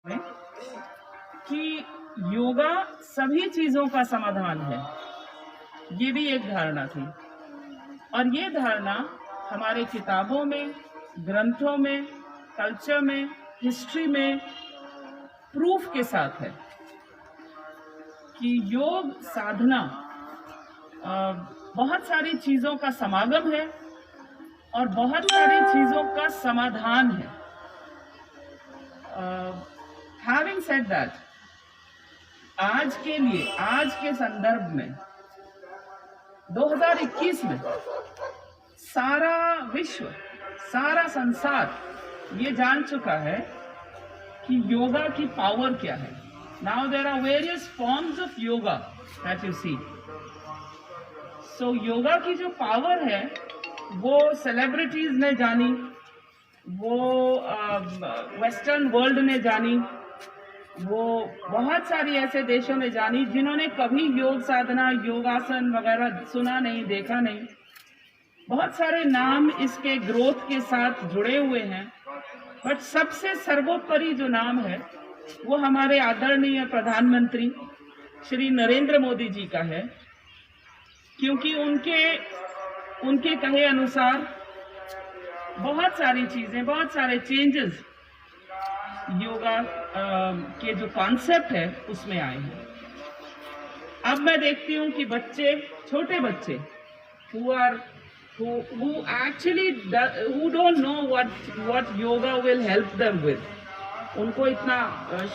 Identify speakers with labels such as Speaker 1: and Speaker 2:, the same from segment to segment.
Speaker 1: में कि योगा सभी चीजों का समाधान है, ये भी एक धारणा थी। और ये धारणा हमारे किताबों में, ग्रंथों में, कल्चर में, हिस्ट्री में प्रूफ के साथ है कि योग साधना बहुत सारी चीजों का समागम है और बहुत सारी चीजों का समाधान है। हैविंग सेड दैट, आज के लिए, आज के संदर्भ में 2021 में सारा विश्व, सारा संसार ये जान चुका है कि योगा की पावर क्या है। Now there are various forms of yoga that you see. So yoga की जो पावर है वो सेलिब्रिटीज ने जानी, वो वेस्टर्न वर्ल्ड ने जानी, वो बहुत सारी ऐसे देशों ने जानी जिन्होंने कभी योग साधना, योगासन वगैरह सुना नहीं, देखा नहीं। बहुत सारे नाम इसके ग्रोथ के साथ जुड़े हुए हैं, बट सबसे सर्वोपरि जो नाम है वो हमारे आदरणीय प्रधानमंत्री श्री नरेंद्र मोदी जी का है, क्योंकि उनके कहे अनुसार बहुत सारी चीजें, बहुत सारे चेंजेस योगा के जो कॉन्सेप्ट है उसमें आए हैं। अब मैं देखती हूँ कि बच्चे, छोटे बच्चे who actually who don't know what yoga will help them with, उनको इतना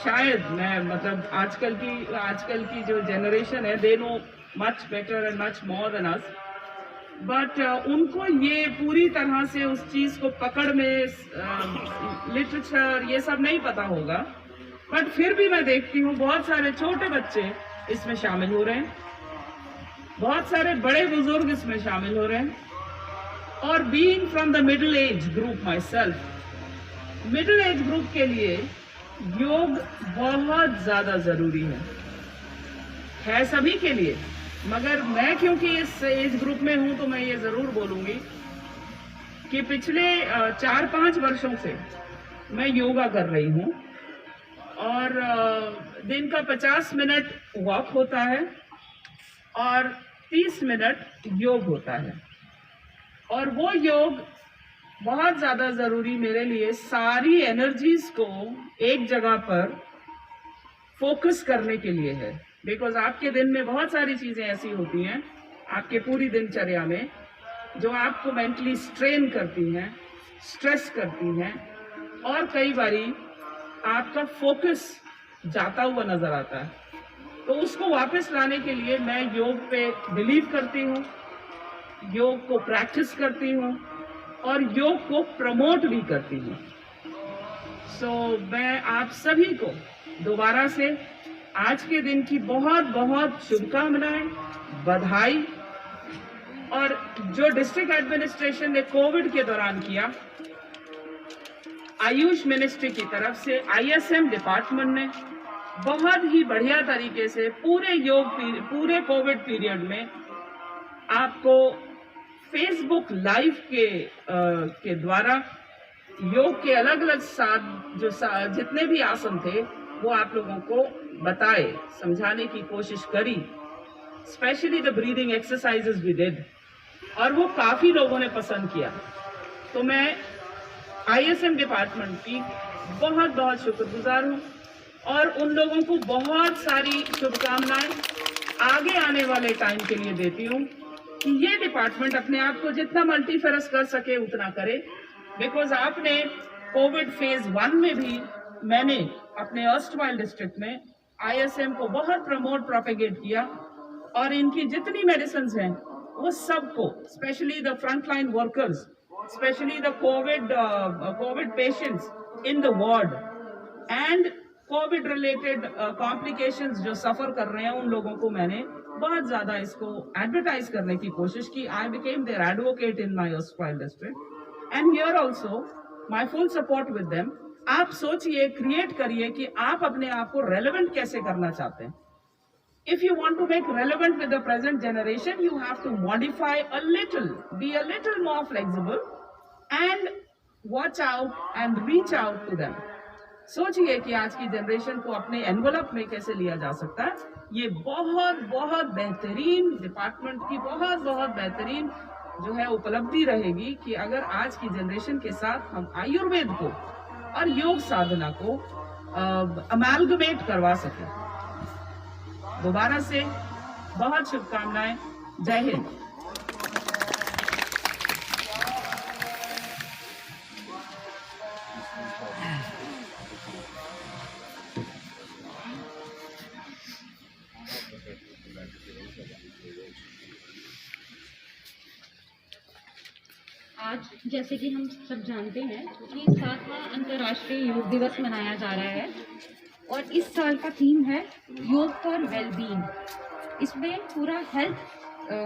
Speaker 1: शायद मैं आजकल की जो जनरेशन है, they know much better and much more than us, but उनको ये पूरी तरह से उस चीज को पकड़ में, लिटरेचर ये सब नहीं पता होगा। बट फिर भी मैं देखती हूँ बहुत सारे छोटे बच्चे इसमें शामिल हो रहे हैं, बहुत सारे बड़े बुजुर्ग इसमें शामिल हो रहे हैं। और being from the middle age group my self, middle age group के लिए योग बहुत ज्यादा जरूरी है सभी के लिए। मगर मैं क्योंकि इस एज ग्रुप में हूं तो मैं ये जरूर बोलूंगी कि पिछले 4-5 वर्षों से मैं योगा कर रही हूं और दिन का 50 मिनट वॉक होता है और 30 मिनट योग होता है। और वो योग बहुत ज्यादा जरूरी मेरे लिए सारी एनर्जीज को एक जगह पर फोकस करने के लिए है। बिकॉज आपके दिन में बहुत सारी चीजें ऐसी होती हैं आपके पूरी दिनचर्या में जो आपको मेंटली स्ट्रेन करती हैं, स्ट्रेस करती हैं, और कई बारी आपका फोकस जाता हुआ नजर आता है। तो उसको वापस लाने के लिए मैं योग पे बिलीव करती हूँ, योग को प्रैक्टिस करती हूँ और योग को प्रमोट भी करती हूँ। सो मैं आप सभी को दोबारा से आज के दिन की बहुत बहुत शुभकामनाएं, बधाई। और जो डिस्ट्रिक्ट एडमिनिस्ट्रेशन ने कोविड के दौरान किया, आयुष मिनिस्ट्री की तरफ से ISM डिपार्टमेंट ने बहुत ही बढ़िया तरीके से पूरे कोविड पीरियड में आपको फेसबुक लाइव के द्वारा योग के अलग अलग जितने भी आसन थे वो आप लोगों को बताए, समझाने की कोशिश करी। Specially the breathing exercises we did, और वो काफी लोगों ने पसंद किया। तो मैं ISM डिपार्टमेंट की बहुत बहुत शुक्रगुजार हूँ और उन लोगों को बहुत सारी शुभकामनाएं आगे आने वाले टाइम के लिए देती हूँ कि ये डिपार्टमेंट अपने आप को जितना मल्टीफेरस कर सके उतना करे। बिकॉज आपने कोविड फेज 1 में भी मैंने अपने अर्स्टवाइल डिस्ट्रिक्ट में ISM को बहुत प्रमोट, प्रोपेगेट किया, और इनकी जितनी मेडिसिन हैं वो सबको, specially the frontline workers, specially the Covid patients in the ward and Covid related complications जो सफर कर रहे हैं, उन लोगों को मैंने बहुत ज्यादा इसको एडवर्टाइज करने की कोशिश की। I became their advocate in my erstwhile district and here also my full support with them. आप सोचिए, क्रिएट करिए कि आप अपने आप को रेलेवेंट कैसे करना चाहते हैं। If you want to make relevant with the present generation, you have to modify a little, be a little more flexible and watch out and reach out to them. सोचिए कि आज की जनरेशन को अपने एनवलप में कैसे लिया जा सकता है। ये बहुत बहुत बेहतरीन डिपार्टमेंट की बहुत बहुत बेहतरीन जो है उपलब्धि रहेगी कि अगर आज की जनरेशन के साथ हम आयुर्वेद को और योग साधना को अमालगमेट करवा सके। दोबारा से बहुत शुभकामनाएं। जय हिंद।
Speaker 2: आज जैसे कि हम सब जानते हैं कि 7वां अंतर्राष्ट्रीय योग दिवस मनाया जा रहा है और इस साल का थीम है योग फॉर वेलबींग। इसमें पूरा हेल्थ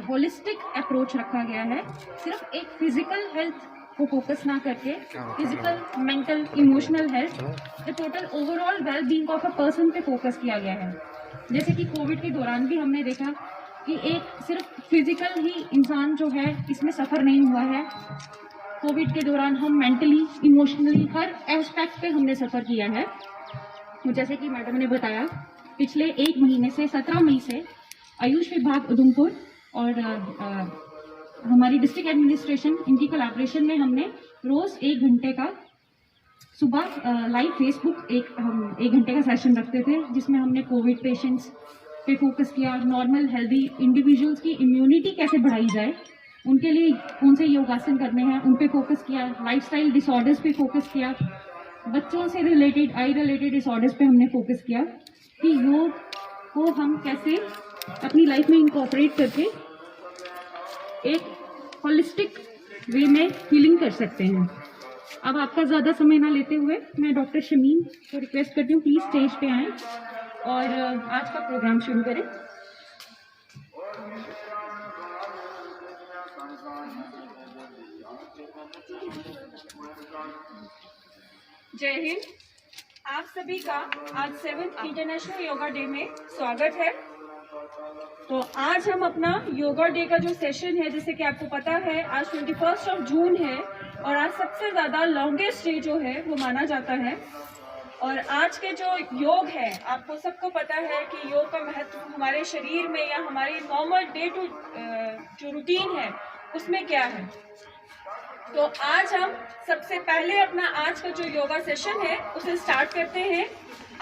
Speaker 2: होलिस्टिक अप्रोच रखा गया है, सिर्फ एक फिजिकल हेल्थ को फोकस ना करके physical, mental, emotional health, the total overall wellbeing of a person पे फोकस किया गया है। जैसे कि कोविड के दौरान भी हमने देखा कि एक सिर्फ फिजिकल ही इंसान जो है इसमें सफ़र नहीं हुआ है। कोविड के दौरान हम मेंटली, इमोशनली हर एस्पेक्ट पे हमने सफ़र किया है। तो जैसे कि मैडम ने बताया, पिछले 1 महीने से 17 मई से आयुष विभाग उधमपुर और हमारी डिस्ट्रिक्ट एडमिनिस्ट्रेशन, इनकी कोलैबोरेशन में हमने रोज़ 1 घंटे का सुबह लाइव फेसबुक हम 1 घंटे का सेशन रखते थे, जिसमें हमने कोविड पेशेंट्स पे फोकस किया, नॉर्मल हेल्दी इंडिविजुअल्स की इम्यूनिटी कैसे बढ़ाई जाए, उनके लिए कौन से योगासन करने हैं उन पे फोकस किया, लाइफस्टाइल डिसऑर्डर्स पे फोकस किया, बच्चों से रिलेटेड आई रिलेटेड डिसऑर्डर्स पे हमने फोकस किया कि योग को हम कैसे अपनी लाइफ में इनकॉर्पोरेट करके एक होलिस्टिक वे में हीलिंग कर सकते हैं। अब आपका ज़्यादा समय ना लेते हुए मैं डॉक्टर शमीन को रिक्वेस्ट करती हूँ प्लीज़ स्टेज पे आएँ और आज का प्रोग्राम शुरू करें।
Speaker 3: जय हिंद। आप सभी का आज 7th इंटरनेशनल योगा डे में स्वागत है। तो आज हम अपना योगा डे का जो सेशन है, जैसे कि आपको पता है आज 21 जून है और आज सबसे ज़्यादा लॉन्गेस्ट डे जो है वो माना जाता है। और आज के जो योग है, आपको सबको पता है कि योग का महत्व हमारे शरीर में या हमारी नॉर्मल डे टू जो रूटीन है उसमें क्या है। तो आज हम सबसे पहले अपना आज का जो योगा सेशन है उसे स्टार्ट करते हैं।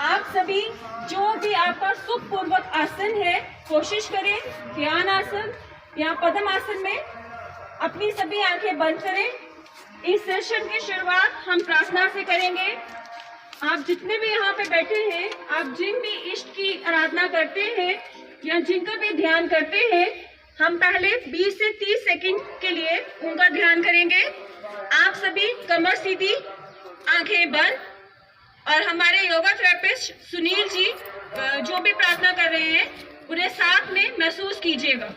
Speaker 3: आप सभी जो भी आपका सुखपूर्वक आसन है कोशिश करें ध्यान आसन या पद्म आसन में अपनी सभी आंखें बंद करें। इस सेशन की शुरुआत हम प्रार्थना से करेंगे। आप जितने भी यहाँ पे बैठे हैं, आप जिन भी इष्ट की आराधना करते हैं या जिनका भी ध्यान करते हैं, हम पहले 20 से 30 सेकंड के लिए उनका ध्यान करेंगे। आप सभी कमर सीधी, आंखें बंद, और हमारे योगा थेरेपिस्ट सुनील जी जो भी प्रार्थना कर रहे हैं उन्हें साथ में महसूस कीजिएगा।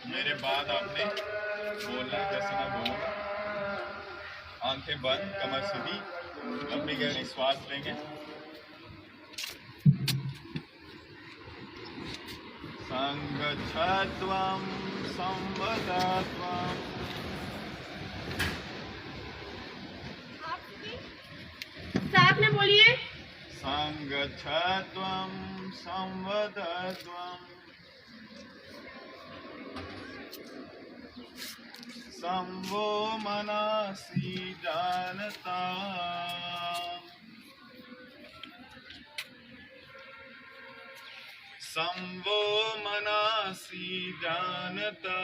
Speaker 4: मेरे बाद आपने बोलना जैसे मैं बोलूँगा। आंखें बंद, कमर सीधी, लंबी गहरी श्वास लेंगे। संगच्छत्वं संवदत्वं।
Speaker 3: साथ में बोलिए।
Speaker 4: संगच्छत्वं संवदत्वं। संवो मनसि जानता। संवो मनसि जानता।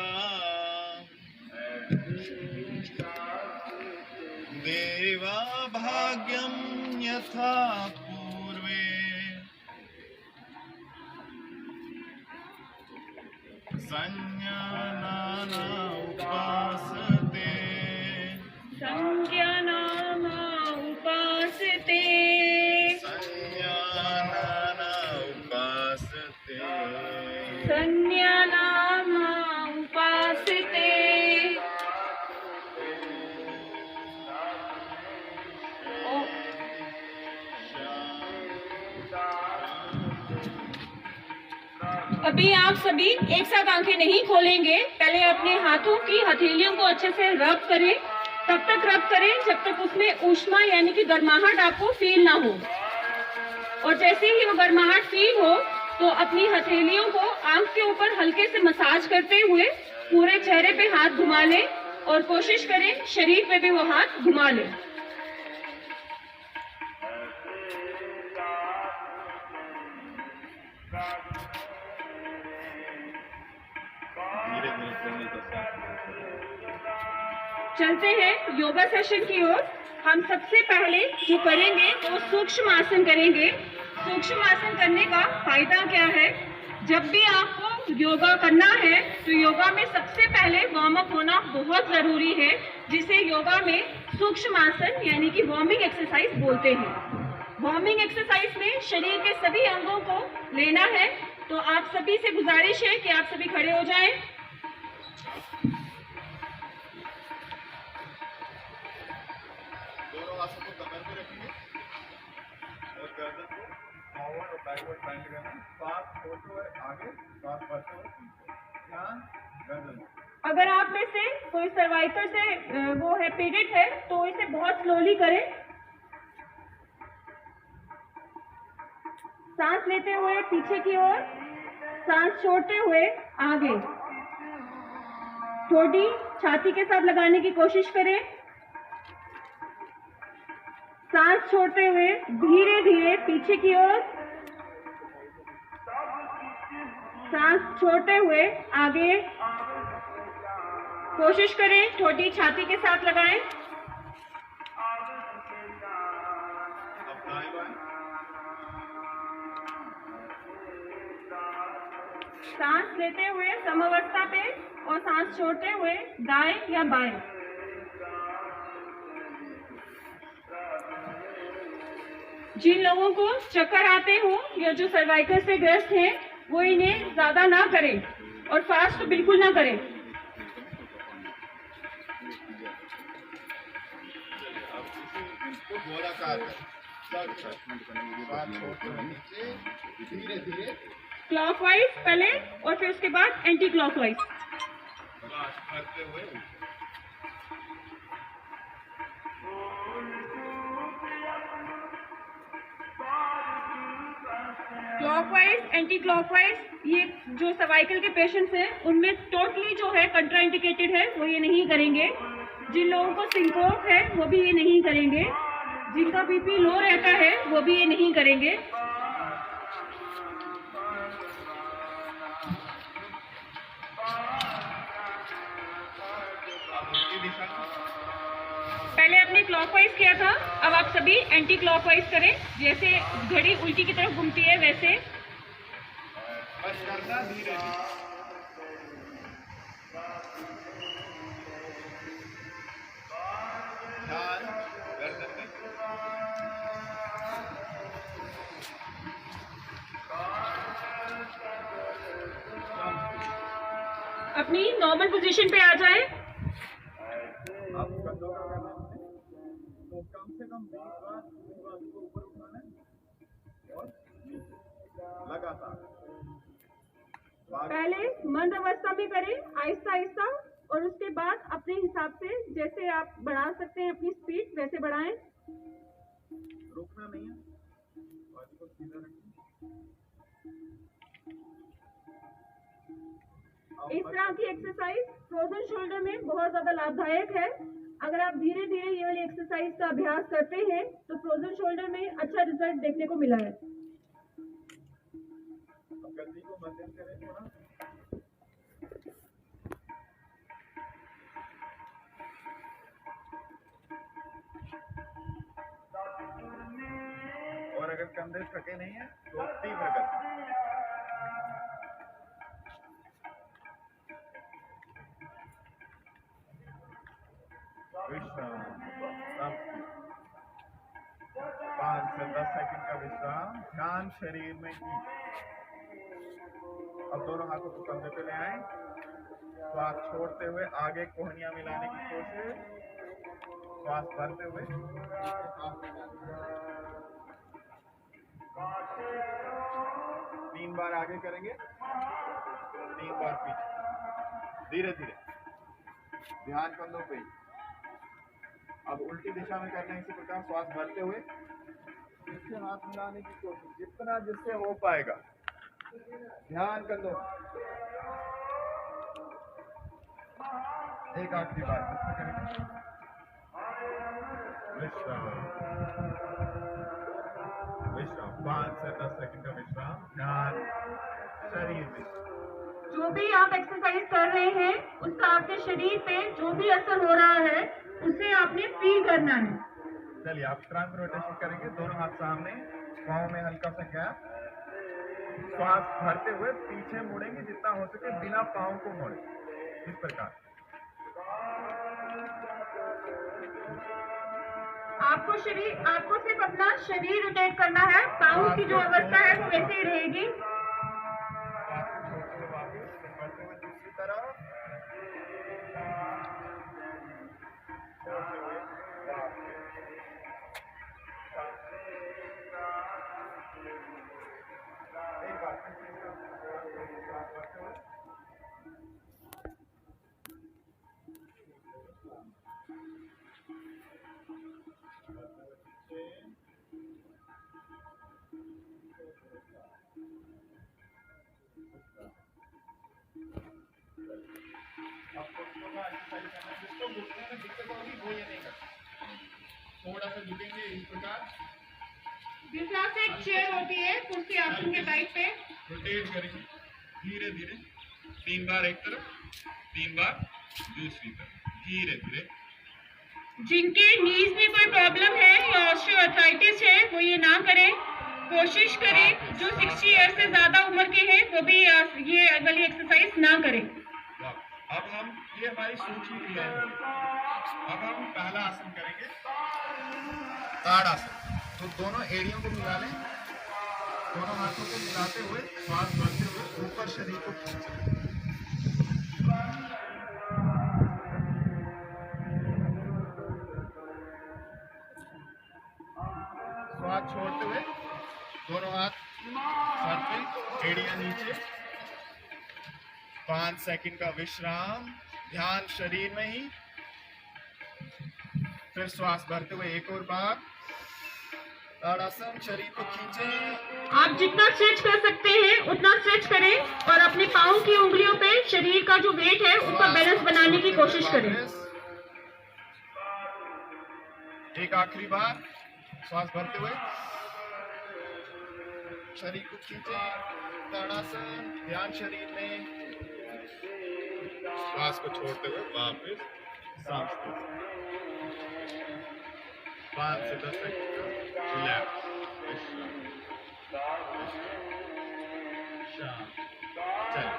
Speaker 4: देवा भाग्यं यथा पूर्वे। संज्ञानाना उपासते।
Speaker 3: संज्ञानाना उपासते।
Speaker 4: संज्ञानाना उपासते।
Speaker 3: संज्ञानाना उपासते। अभी आप सभी एक साथ आंखें नहीं खोलेंगे, पहले अपने हाथों की हथेलियों को अच्छे से रब करें तब तक रब करें जब तक उसमें ऊष्मा यानी कि गर्माहट आपको फील ना हो। और जैसे ही वो गर्माहट फील हो तो अपनी हथेलियों को आंख के ऊपर हल्के से मसाज करते हुए पूरे चेहरे पे हाथ घुमा लें और कोशिश करें शरीर पे भी वो हाथ घुमा लें।
Speaker 4: धीरे धीरे खोलने का
Speaker 3: चलते हैं योगा सेशन की ओर। हम सबसे पहले जो करेंगे वो सूक्ष्म आसन करेंगे। सूक्ष्म आसन करने का फायदा क्या है? जब भी आपको योगा करना है तो योगा में सबसे पहले वार्म अप होना बहुत जरूरी है, जिसे योगा में सूक्ष्म आसन यानी कि वार्मिंग एक्सरसाइज बोलते हैं। वार्मिंग एक्सरसाइज में शरीर के सभी अंगों को लेना है। तो आप सभी से गुजारिश है कि आप सभी खड़े हो जाएं।
Speaker 4: दोनों हाथों को कमर पे रखेंगे और गर्दन को फॉरवर्ड और बैकवर्ड बैंड करना। सांस छोड़ते हुए आगे, सांस भरते हुए पीछे। ध्यान गर्दन।
Speaker 3: अगर आप में से कोई सर्वाइकल से वो है पीड़ित है तो इसे बहुत स्लोली करें। सांस लेते हुए पीछे की ओर, सांस छोड़ते हुए आगे। ठोड़ी छाती के साथ लगाने की कोशिश करें। सांस छोड़ते हुए धीरे धीरे पीछे की ओर, सांस छोड़ते हुए आगे। कोशिश करें ठोड़ी छाती के साथ लगाएं।
Speaker 4: अब दाएं बाएं।
Speaker 3: सांस लेते हुए समावस्था पे और सांस छोड़ते हुए दाएं या बाएं। जिन लोगों को चक्कर आते हो या जो सर्वाइकल से ग्रस्त हैं वो इन्हें ज्यादा ना करें और फास्ट तो बिल्कुल ना करें।
Speaker 4: अब इसको गोलाकार नीचे धीरे धीरे
Speaker 3: क्लॉकवाइज पहले और फिर उसके बाद एंटी क्लॉकवाइज।
Speaker 4: सांस भरते हुए
Speaker 3: क्लॉकवाइज एंटी क्लॉकवाइज, ये जो सर्वाइकल के पेशेंट्स हैं उनमें टोटली जो है कंट्राइंडिकेटेड है, वो ये नहीं करेंगे। जिन लोगों को सिंकोप है वो भी ये नहीं करेंगे। जिनका बीपी लो रहता है वो भी ये नहीं करेंगे।
Speaker 4: दिशा
Speaker 3: पहले आपने क्लॉकवाइज किया था, अब आप सभी एंटी क्लॉकवाइज करें। जैसे घड़ी उल्टी की तरफ घूमती है वैसे।
Speaker 4: बस करना धीरे धीरे। ध्यान गर्दन में।
Speaker 3: अपनी नॉर्मल पोजीशन पे आ जाएं।
Speaker 4: अब कंधों का करना है तो कम से कम 20 बार को ऊपर उठाना है और लगातार।
Speaker 3: पहले मंद अवस्था में करें आहिस्ता आहिस्ता, और उसके बाद अपने हिसाब से जैसे आप बढ़ा सकते हैं अपनी स्पीड वैसे बढ़ाएं।
Speaker 4: रुकना नहीं है, बॉडी को सीधा रखें।
Speaker 3: इस तरह की एक्सरसाइज फ्रोजन शोल्डर में बहुत ज्यादा लाभदायक है। अगर आप धीरे धीरे ये वाली एक्सरसाइज का अभ्यास करते हैं तो फ्रोजन शोल्डर में अच्छा रिजल्ट देखने को मिला है।
Speaker 4: अब गति को मध्यम करें थोड़ा। और अगर कंधे थके नहीं है तो तीव्र गति। विश्राम 5 से 10 सेकंड का विश्राम शांत शरीर में ही। अब दोनों हाथों को कंधे पे ले आए, श्वास छोड़ते हुए आगे कोहनियां मिलाने की कोशिश। श्वास भरते हुए 3 बार आगे करेंगे, 3 बार पीछे। धीरे धीरे ध्यान कंधों पे ही। अब उल्टी दिशा में करना है इसी प्रकार, श्वास भरते हुए पीछे हाथ मिलाने की कोशिश जितना जिससे हो पाएगा। ध्यान कर लो। एक आखिरी बार फिर से करेंगे। विश्राम, विश्राम, 5 से 10 सेकंड का विश्राम। ध्यान शरीर में।
Speaker 3: जो भी आप एक्सरसाइज कर रहे हैं उसका आपके शरीर पे जो भी असर हो रहा है उसे आपने फील करना है।
Speaker 4: चलिए आप ट्रांस रोटेशन करेंगे, दोनों हाथ सामने, पाँव में हल्का सा गैप। श्वास भरते हुए पीछे मुड़ेंगे जितना हो सके बिना पाँव को मोड़े, इस प्रकार।
Speaker 3: आपको सिर्फ अपना शरीर रोटेट करना है, पाँव की जो अवस्था है वो वैसे ही रहेगी।
Speaker 4: श्वास को छोड़ते हुए वापस, फिर बढ़ते हुए दूसरी तरफ, छोड़ते हुए वापस। एक बार फिर से श्वास भरते हुए आपको थोड़ा एक्सरसाइज करना है, जिसको घुटने में दिक्कत होगी वो ये नहीं करना। थोड़ा सा झुकेंगे इस प्रकार,
Speaker 3: जिस तरह से एक चेयर होती है कुर्सी आसन के टाइप पे,
Speaker 4: रोटेट करेंगे धीरे धीरे, 3 बार एक तरफ, 3 बार दूसरी तरफ, धीरे धीरे।
Speaker 3: जिनके नीज में कोई प्रॉब्लम है या ऑस्टियोआर्थराइटिस है वो ये ना करें। कोशिश करें जो 60 ईयर्स से ज्यादा उम्र के हैं वो भी ये वाली एक्सरसाइज ना करें।
Speaker 4: अब हम ये हमारी सूची क्रिया है। अब हम पहला आसन करेंगे ताड़ासन। तो दोनों एड़ियों को मिला लें, दोनों हाथों को मिलाते हुए श्वास भरते हुए ऊपर शरीर को खींचें। श्वास छोड़ते हुए दोनों हाथ सर पे, एड़ियां नीचे, 5 सेकंड का विश्राम। ध्यान शरीर में ही। फिर श्वास भरते हुए एक और बार ताड़ासन, शरीर को खींचें।
Speaker 3: आप जितना स्ट्रेच कर सकते हैं उतना स्ट्रेच करें और अपने पाँव की उंगलियों पे शरीर का जो वेट है उसका बैलेंस बनाने की कोशिश करें।
Speaker 4: एक आखिरी बार श्वास भरते हुए शरीर को खींचें, ताड़ासन, ध्यान शरीर में। श्वास को छोड़ते हुए वापस सांस लें। 5 से 10 सेकंड रिलैक्स, शांत। चलिए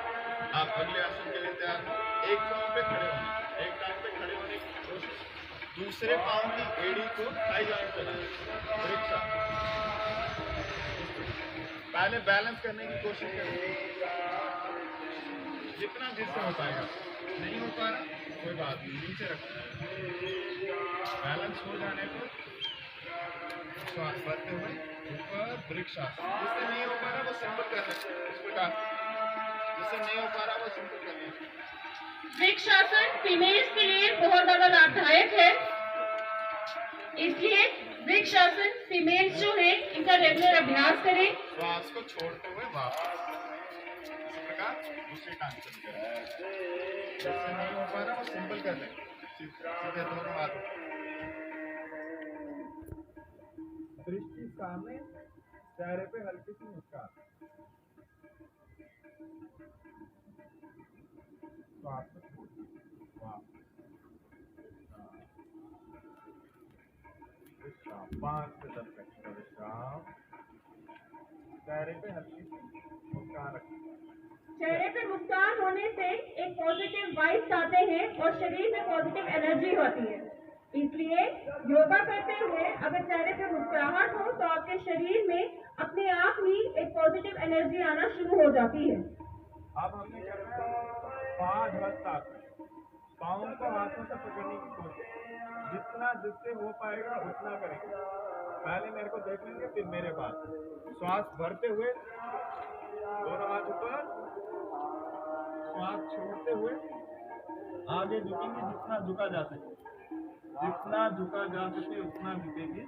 Speaker 4: आप अगले आसन के लिए तैयार हो। एक पाँव पे खड़े होने, एक टांग पे खड़े होने की कोशिश, दूसरे पाँव की एड़ी को थाई जॉइंट पे लाएं, वृक्षासन। पहले बैलेंस करने की कोशिश करें जितना जिससे हो पाएगा। नहीं हो पा रहा कोई बात नहीं, नीचे रखना। बैलेंस हो जाने पर श्वास भरते हुए ऊपर वृक्षासन। जिससे नहीं हो पा रहा वो सिंपल कर लें, इस प्रकार। जिससे नहीं हो पा रहा वो सिंपल कर लें।
Speaker 3: वृक्षासन फीमेल्स के लिए बहुत ज्यादा लाभदायक है, इसलिए वृक्षासन फीमेल्स जो है इनका रेगुलर अभ्यास करें।
Speaker 4: श्वास को छोड़ते हुए वापस इस प्रकार दूसरी टांग से करें। जिससे नहीं हो पा रहा वो सिंपल कर लें, सीधे दोनों हाथ। दृष्टि सामने, चेहरे पे हल्की सी मुस्कान। श्वास को छोड़िए, वापस विश्राम। 5 से 10 सेकंड का विश्राम। चेहरे पे हल्की सी मुस्कान रखें।
Speaker 3: चेहरे पे मुस्कान होने से एक पॉजिटिव वाइब्स आते हैं और शरीर में पॉजिटिव एनर्जी होती है। इसलिए योगा करते हुए अगर चेहरे पे मुस्कुराहट हो तो आपके शरीर में अपने आप ही एक पॉजिटिव एनर्जी आना शुरू हो जाती है।
Speaker 4: अब हमने करना है 5 हस्त आसन। पाँव को हाथों से पकड़ने की कोशिश, जितना जिससे हो पाएगा उतना करेंगे। पहले मेरे को देख लेंगे फिर मेरे पास। श्वास भरते हुए दोनों हाथ ऊपर, श्वास छोड़ते हुए आगे झुकेंगे जितना झुका जा सके। जितना झुका जा सके उतना झुकेंगे।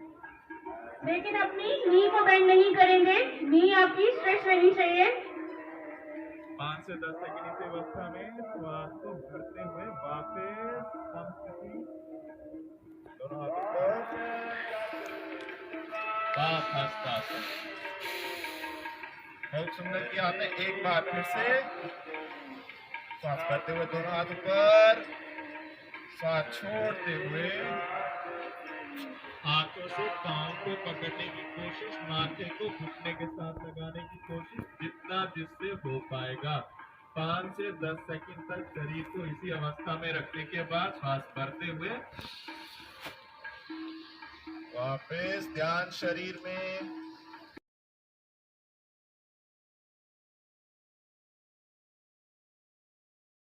Speaker 3: लेकिन अपनी नी को बेंड नहीं करेंगे, नी आपकी स्ट्रेच रहनी चाहिए।
Speaker 4: 5 से 10 सेकंड इस अवस्था में श्वास को भरते हुए वापस समस्थिति, दोनों हाथों पर हस्तासन। बहुत सुंदर किया आपने। एक बार फिर से श्वास भरते हुए दोनों हाथ ऊपर, श्वास छोड़ते हुए हाथों से पांव को पकड़ने की कोशिश, माथे को घुटने के साथ लगाने की कोशिश, जितना जिससे हो पाएगा। 5 से 10 सेकंड तक शरीर को इसी अवस्था में रखने के बाद श्वास भरते हुए वापस ध्यान शरीर में।